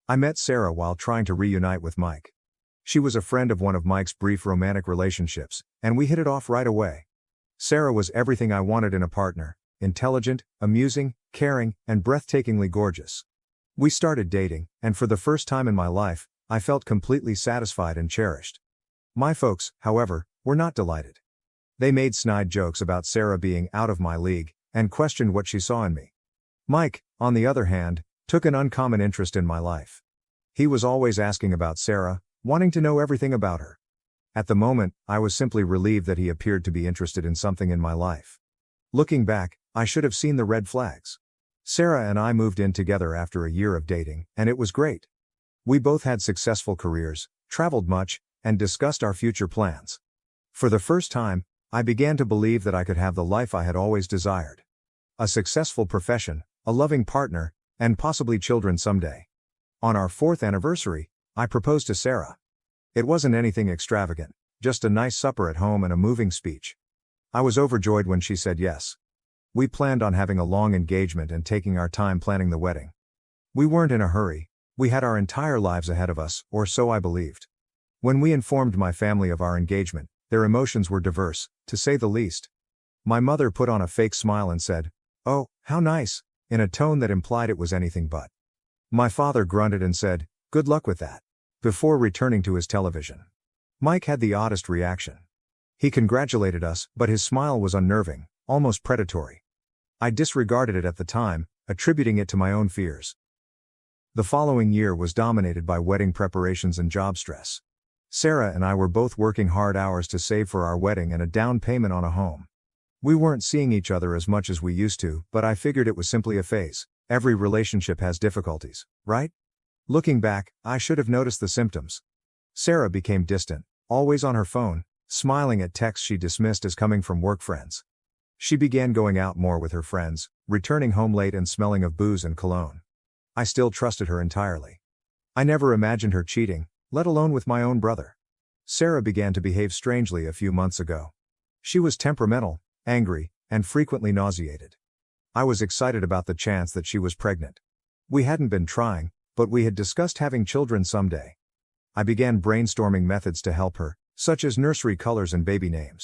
I met Sarah while trying to reunite with Mike. She was a friend of one of Mike's brief romantic relationships, and we hit it off right away. Sarah was everything I wanted in a partner: intelligent, amusing, caring, and breathtakingly gorgeous. We started dating, and for the first time in my life, I felt completely satisfied and cherished. My folks, however, were not delighted. They made snide jokes about Sarah being out of my league, and questioned what she saw in me. Mike, on the other hand, took an uncommon interest in my life. He was always asking about Sarah, wanting to know everything about her. At the moment, I was simply relieved that he appeared to be interested in something in my life. Looking back, I should have seen the red flags. Sarah and I moved in together after a year of dating, and it was great. We both had successful careers, traveled much, and discussed our future plans. For the first time, I began to believe that I could have the life I had always desired. A successful profession, a loving partner, and possibly children someday. On our 4th anniversary, I proposed to Sarah. It wasn't anything extravagant, just a nice supper at home and a moving speech. I was overjoyed when she said yes. We planned on having a long engagement and taking our time planning the wedding. We weren't in a hurry, we had our entire lives ahead of us, or so I believed. When we informed my family of our engagement, their emotions were diverse, to say the least. My mother put on a fake smile and said, "Oh, how nice," in a tone that implied it was anything but. My father grunted and said, "Good luck with that," before returning to his television. Mike had the oddest reaction. He congratulated us, but his smile was unnerving, almost predatory. I disregarded it at the time, attributing it to my own fears. The following year was dominated by wedding preparations and job stress. Sarah and I were both working hard hours to save for our wedding and a down payment on a home. We weren't seeing each other as much as we used to, but I figured it was simply a phase. Every relationship has difficulties, right? Looking back, I should have noticed the symptoms. Sarah became distant, always on her phone, smiling at texts she dismissed as coming from work friends. She began going out more with her friends, returning home late and smelling of booze and cologne. I still trusted her entirely. I never imagined her cheating, let alone with my own brother. Sarah began to behave strangely a few months ago. She was temperamental, angry, and frequently nauseated. I was excited about the chance that she was pregnant. We hadn't been trying, but we had discussed having children someday. I began brainstorming methods to help her, such as nursery colors and baby names.